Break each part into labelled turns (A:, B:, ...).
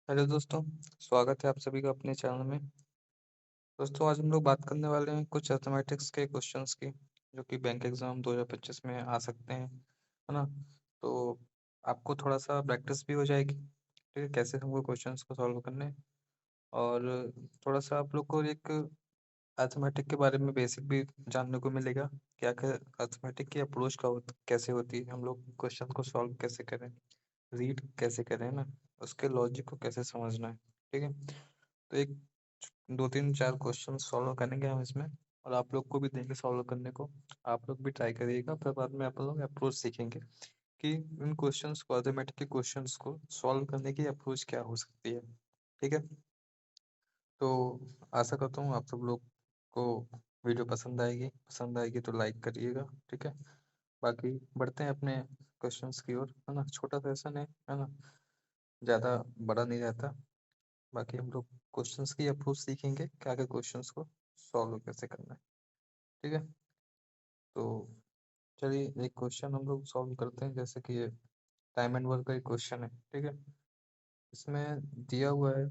A: Hello दोस्तों, स्वागत है आप सभी का अपने चैनल में। दोस्तों आज हम लोग बात करने वाले हैं कुछ मैथमेटिक्स के क्वेश्चंस की, जो कि बैंक एग्जाम 2025 में आ सकते हैं, है ना? तो आपको थोड़ा सा प्रैक्टिस भी हो जाएगी, ठीक है, कैसे हमको क्वेश्चंस को सॉल्व करने हैं। और थोड़ा सा आप लोग को एक अर्थमेटिक के बारे में बेसिक भी जानने को मिलेगा, क्या क्या अर्थमेटिक की अप्रोच कैसे होती है, हम लोग क्वेश्चन को सॉल्व कैसे करें, रीड कैसे करें ना, उसके लॉजिक को कैसे समझना है। ठीक है, तो एक 2 3 4 क्वेश्चन सॉल्व करेंगे हम इसमें, और आप लोग को भी देंगे सॉल्व करने को। आप लोग भी ट्राई करिएगा, फिर बाद में आप लोग अप्रोच सीखेंगे कि इन क्वेश्चंस को, अर्थमेटिक के क्वेश्चंस को सॉल्व करने की अप्रोच क्या हो सकती है। ठीक है, तो आशा करता हूँ आप सब लोग को वीडियो पसंद आएगी तो लाइक करिएगा। ठीक है, बाकी बढ़ते हैं अपने क्वेश्चंस की ओर, है ना? छोटा सेशन है ना, ज़्यादा बड़ा नहीं रहता। बाकी हम लोग क्वेश्चंस की अप्रोच सीखेंगे, क्या क्या क्वेश्चंस को सॉल्व कैसे करना है। ठीक है, तो चलिए एक क्वेश्चन हम लोग सॉल्व करते हैं, जैसे कि ये टाइम एंड वर्क का एक क्वेश्चन है। ठीक है, इसमें दिया हुआ है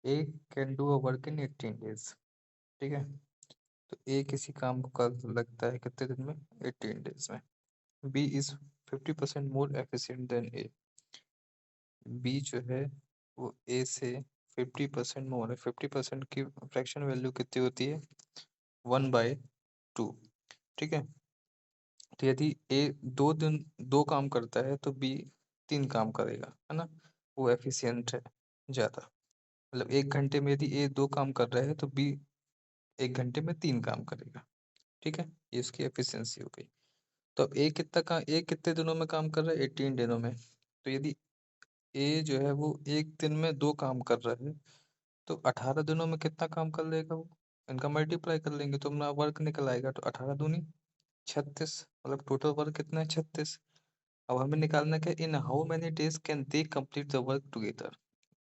A: A can do a work in 18 days। ठीक है, तो ए किसी काम को कर लगता है कितने दिन में? 18 days में। B is 50% more efficient than a. B जो है वो ए से 50% मोर है। 50% की फ्रैक्शन वैल्यू कितनी होती है? 1/2। ठीक है, तो यदि ए 2 दिन 2 काम करता है तो बी 3 काम करेगा, है ना? वो एफिशिएंट है ज़्यादा। मतलब 1 घंटे में यदि ए 2 काम कर रहा है तो बी 1 घंटे में 3 काम करेगा। ठीक है, ये इसकी एफिशिएंसी हो गई। तो अब ए कितने दिनों में काम कर रहा है? 18 दिनों में। तो यदि ए जो है वो 1 दिन में 2 काम कर रहा है, तो 18 दिनों में कितना काम कर लेगा वो? इनका मल्टीप्लाई कर लेंगे तो अपना वर्क निकल आएगा। तो 18 दूनी 36, मतलब टोटल वर्क कितना है? 36। अब हमें निकालना क्या, in how many days can they complete the work together.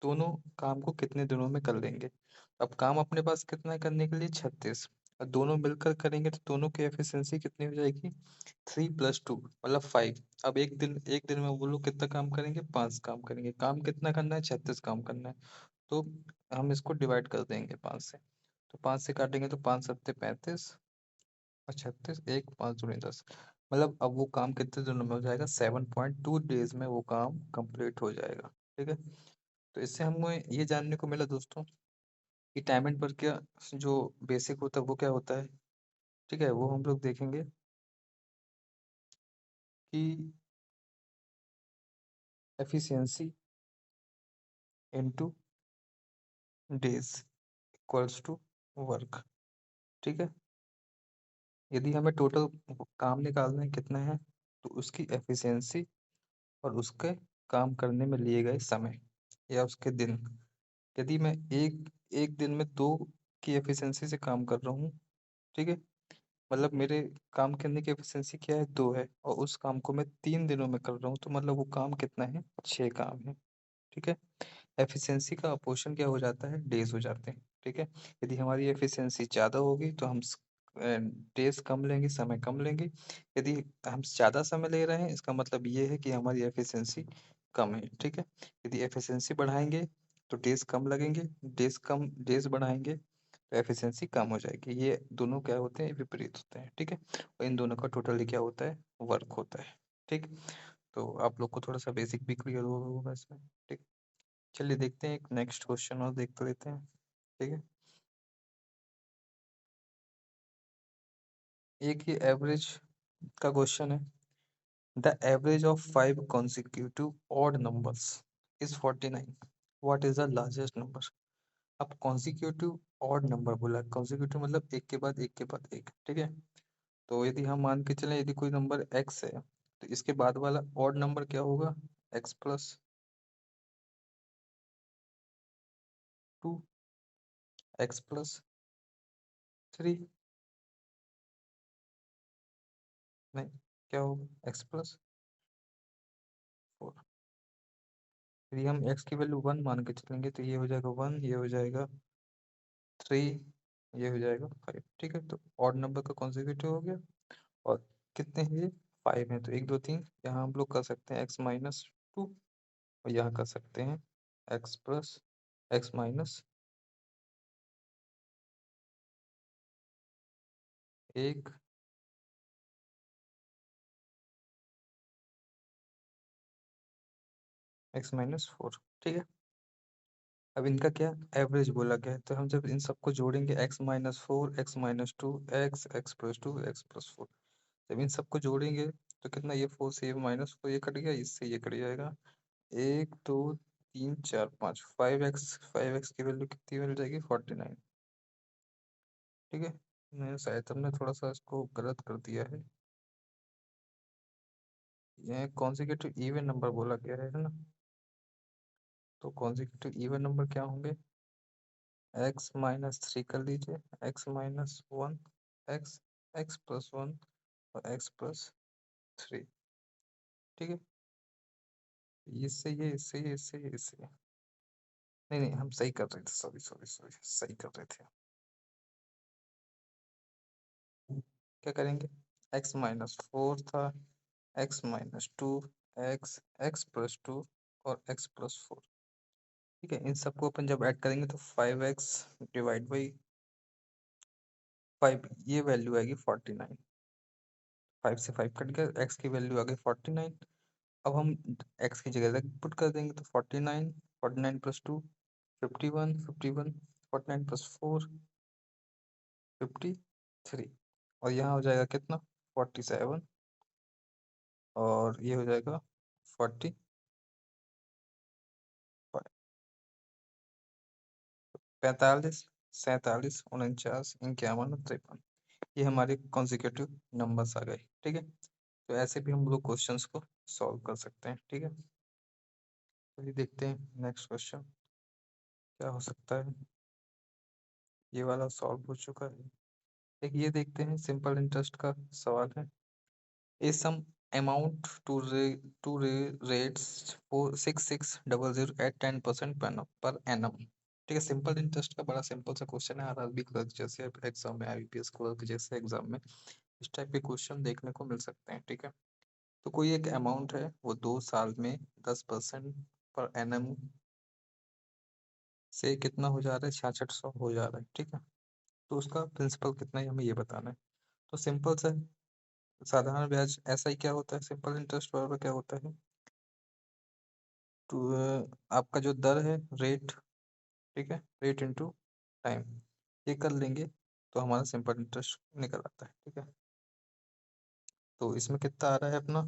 A: दोनों काम को कितने दिनों में कर लेंगे? अब काम अपने पास कितना है करने के लिए? 36। और दोनों मिलकर करेंगे तो दोनों की एफिशिएंसी कितनी हो जाएगी? 3 + 2 मतलब 5। अब एक दिन में वो लोग कितना काम करेंगे? 5 काम करेंगे। काम कितना करना है? 36 काम करना है। तो हम इसको डिवाइड कर देंगे 5 से। तो 5 से काटेंगे तो 5 × 7 = 35, और 36, 1 5 × 10। मतलब अब वो काम कितने दिनों में हो जाएगा? 7.2 डेज में वो काम कंप्लीट हो जाएगा। ठीक है, तो इससे हमें ये जानने को मिला दोस्तों कि टाइम एंड वर्क का जो बेसिक होता है वो क्या होता है। ठीक है, वो हम लोग देखेंगे कि efficiency into days equals to work. ठीक है, यदि हमें टोटल काम निकालना है कितना है, तो उसकी एफिशिएंसी और उसके काम करने में लिए गए समय या उसके दिन। यदि मैं एक एक दिन में 2 की एफिशिएंसी से काम कर रहा हूँ, ठीक है, मतलब मेरे काम करने की एफिशिएंसी क्या है? 2 है, और उस काम को मैं 3 दिनों में कर रहा हूँ, तो मतलब वो काम कितना है? 6 काम है। ठीक है, एफिशिएंसी का अपोर्शन क्या हो जाता है? डेज हो जाते हैं। ठीक है, यदि हमारी एफिशिएंसी ज़्यादा होगी तो हम डेज कम लेंगे, समय कम लेंगे। यदि हम ज़्यादा समय ले रहे हैं, इसका मतलब ये है कि हमारी एफिशिएंसी कम है। ठीक है, यदि एफिशिएंसी बढ़ाएंगे तो डेज कम लगेंगे, डेज बढ़ाएंगे तो एफिशिएंसी कम हो जाएगी। ये दोनों क्या होते हैं? विपरीत होते हैं। ठीक है, और इन दोनों का टोटली क्या होता है? वर्क होता है। ठीक, तो आप लोग को थोड़ा सा बेसिक भी क्लियर होगा इसमें। ठीक, चलिए देखते हैं एक नेक्स्ट क्वेश्चन और देख लेते हैं। ठीक है, एक ये एवरेज का क्वेश्चन है। The average of 5 consecutive odd numbers is 49। What is the largest number? अब कॉन्सिक्यूटिव ऑड नंबर बोला, कॉन्सिक्यूटिव मतलब एक के बाद एक के बाद एक। ठीक है, तो यदि हम मान के चलें यदि कोई नंबर एक्स है, तो इसके बाद वाला ऑड नंबर क्या होगा? x + 2, x + 3। नहीं, क्या होगा? x + 4। यदि हम x की वैल्यू 1 मान के चलेंगे तो ये हो जाएगा 1, ये हो जाएगा 3, ये हो जाएगा 5। ठीक है, तो ऑड नंबर का कॉन्जिक्यूटिव हो गया। और कितने हैं ये? 5 हैं, तो 1 2 3 यहाँ हम लोग कर सकते हैं x - 2, और यहाँ कर सकते हैं x plus x minus 1 x minus 4। ठीक है, अब इनका क्या एवरेज बोला गया है, तो हम जब इन सबको जोड़ेंगे x minus 4 x minus 2 x x plus 2 x plus 4, जब इन सबको जोड़ेंगे तो कितना, ये 4 से ये माइनस 4 ये कट गया, इससे ये कट जाएगा, 1 2 3 4 5, 5x की वैल्यू कितनी मिल जाएगी 49। ठीक है, मैं शायद हमने थोड़ा सा इसको गलत कर दिया है, ये कॉन्जिक्यूटिव इवन नंबर बोला गया है ना, तो कॉन्जिक्यूटिव इवन नंबर क्या होंगे, एक्स माइनस 3 कर लीजिए, x minus 1 x x plus 1 और एक्स प्लस 3। ठीक है, इससे ये इससे ये इससे ये इससे ये। नहीं नहीं, हम सही कर रहे थे, सॉरी सॉरी सॉरी, सही कर रहे थे। क्या करेंगे, एक्स माइनस 4 था, x minus 2 x x plus 2 और एक्स प्लस 4। ठीक है, इन सबको अपन जब ऐड करेंगे तो 5x डिवाइड बाई 5, ये वैल्यू आएगी 49। 5 से 5 कट गया, x की वैल्यू आ गई 49। अब हम x की जगह रख पुट कर देंगे तो 49, 49 प्लस 2 51, 51 49 प्लस 4 53, और यहाँ हो जाएगा कितना 47, और ये हो जाएगा 40 45 47 49 51 और 53, ये हमारे कॉन्जिक्यूटिव नंबर्स आ गए। ठीक है, तो ऐसे भी हम लोग क्वेश्चंस को सॉल्व कर सकते हैं। ठीक है, तो ये देखते हैं नेक्स्ट क्वेश्चन क्या हो सकता है। ये वाला सॉल्व हो चुका है, एक ये देखते हैं, सिंपल इंटरेस्ट का सवाल है। A sum amount to rates 46600 at 10% per annum. ठीक है, सिंपल इंटरेस्ट का बड़ा सिंपल सा क्वेश्चन है, आरआरबी क्लर्क जैसे एग्जाम में, आईबीपीएस क्लर्क जैसे एग्जाम में इस टाइप के क्वेश्चन देखने को मिल सकते हैं। ठीक है, तो कोई एक अमाउंट है, वो 2 साल में 10% पर एनम से कितना हो जा रहा है, 6600 हो जा रहा है। ठीक है, तो उसका प्रिंसिपल कितना है हमें ये बताना है। तो सिंपल सा है, साधारण ब्याज ऐसा ही क्या होता है, सिंपल इंटरेस्ट बराबर क्या होता है, टू आपका जो दर है रेट, ठीक है, रेट इनटू टाइम, ये कर लेंगे तो हमारा सिंपल इंटरेस्ट निकल आता है। ठीक है, तो इसमें कितना आ रहा है अपना,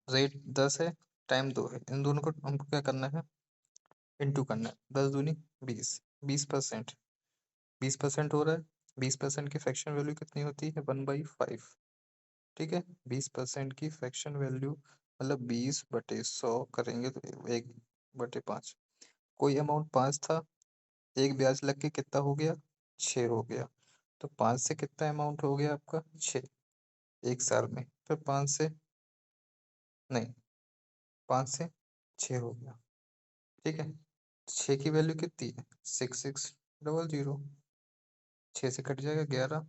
A: रेट 10 है, टाइम 2 है, इन दोनों को हमको क्या करना है, इनटू करना है, 10 दूनी 20, 20%, 20% हो रहा है, 20% की फ्रैक्शन वैल्यू कितनी होती है 1/5। ठीक है, 20% की फ्रैक्शन वैल्यू मतलब 20/100 करेंगे तो 1/5, कोई अमाउंट 5 था, एक ब्याज लग के कितना हो गया 6 हो गया, तो 5 से कितना अमाउंट हो गया आपका 6 एक साल में, फिर 5 से नहीं, 5 से 6 हो गया। ठीक है, 6 की वैल्यू कितनी है 6600, 6 से कट जाएगा 11,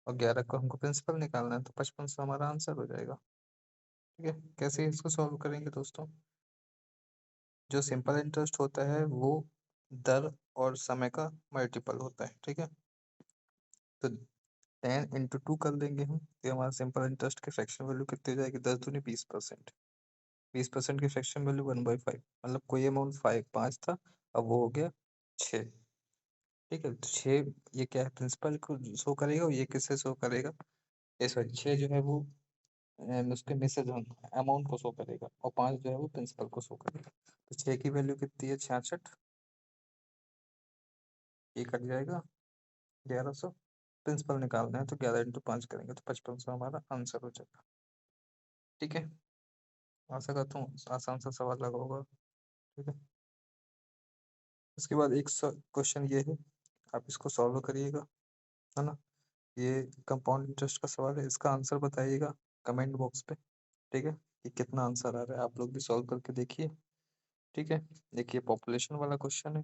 A: और 11 को हमको प्रिंसिपल निकालना है, तो 55 से हमारा आंसर हो जाएगा। ठीक है, कैसे इसको सॉल्व करेंगे दोस्तों, जो सिंपल इंटरेस्ट होता है वो दर और समय का मल्टीपल होता है। ठीक है, तो 10 × 2 कर देंगे हम, तो हमारा सिंपल इंटरेस्ट की फ्रैक्शन वैल्यू कितनी हो जाएगी, 10 दूनी 20%, 20% की फ्रैक्शन वैल्यू 1/5, मतलब कोई अमाउंट 5 था, अब वो हो गया 6। ठीक है, तो 6 ये क्या है, प्रिंसिपल को शो करेगा, और ये किससे शो करेगा, ये सॉरी 6 जो है वो उसके मिसेज अमाउंट को शो करेगा, और 5 जो है वो प्रिंसिपल को शो करेगा। तो 6 की वैल्यू कितनी है 66, ये कट जाएगा 1100, प्रिंसिपल निकालना है तो 11 × 5 करेंगे तो 5500 हमारा आंसर हो जाएगा। ठीक है, आशा करता हूँ आसान सा सवाल लगा होगा। ठीक है, उसके बाद एक क्वेश्चन ये है, आप इसको सॉल्व करिएगा, है ना, ये कंपाउंड इंटरेस्ट का सवाल है, इसका आंसर बताइएगा कमेंट बॉक्स पे। ठीक है, कि कितना आंसर आ रहा है, आप लोग भी सॉल्व करके देखिए। ठीक है, देखिए पॉपुलेशन वाला क्वेश्चन है,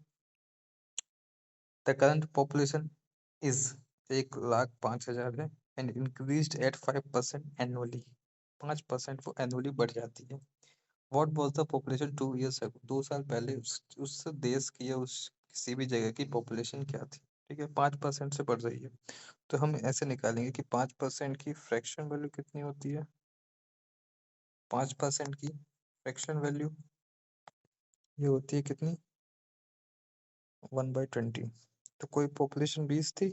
A: द करंट पॉपुलेशन इज 1,05,000 है एंड इंक्रीज्ड एट 5% एनुअली, 5% वो एनुअली बढ़ जाती है, what was the population 2 years ago? 2 साल पहले उस देश की या उस किसी भी जगह की पॉपुलेशन क्या थी? ठीक है, 5% से बढ़ रही है। तो हम ऐसे निकालेंगे कि 5% की फ्रैक्शन वैल्यू कितनी होती है? 5% की फ्रैक्शन वैल्यू ये होती है कितनी? 1/20। तो कोई पॉपुलेशन 20 थी,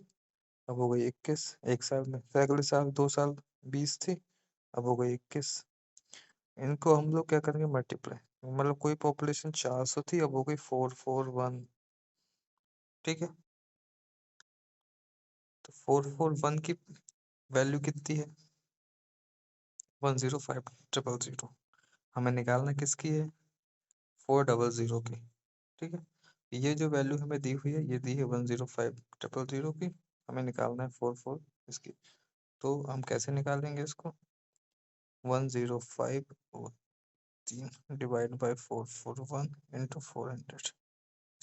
A: अब हो गई 21 एक साल में। फिर अगले साल 2 साल 20 थी, अब हो गई 21। इनको हम लोग क्या करेंगे? मल्टीप्लाई। मतलब कोई पॉपुलेशन 400 थी, अब हो गई 441। ठीक है, तो 441 की वैल्यू कितनी है? 105,000। हमें निकालना किसकी है? 400 की। ठीक है, ये जो वैल्यू हमें दी हुई है ये दी है 105,000 की। हमें निकालना है 44 इसकी। तो हम कैसे निकालेंगे इसको? 105 डिवाइड बाय 441 इंटू 400।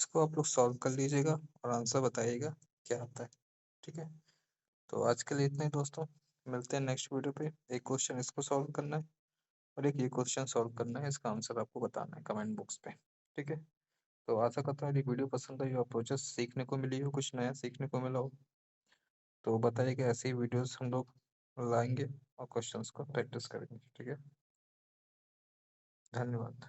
A: इसको आप लोग सॉल्व कर लीजिएगा और आंसर बताइएगा क्या आता है। ठीक है, तो आज के लिए इतना ही दोस्तों। मिलते हैं नेक्स्ट वीडियो पे। एक क्वेश्चन इसको सॉल्व करना है और एक ये क्वेश्चन सॉल्व करना है, इसका आंसर आपको बताना है कमेंट बॉक्स पे। ठीक है, तो आशा करता हूँ ये वीडियो पसंद आई हो, अप्रोचेस सीखने को मिली हो, कुछ नया सीखने को मिला हो। तो बताइए कि ऐसे ही वीडियोस हम लोग लाएंगे और क्वेश्चंस को प्रैक्टिस करेंगे। ठीक है, धन्यवाद।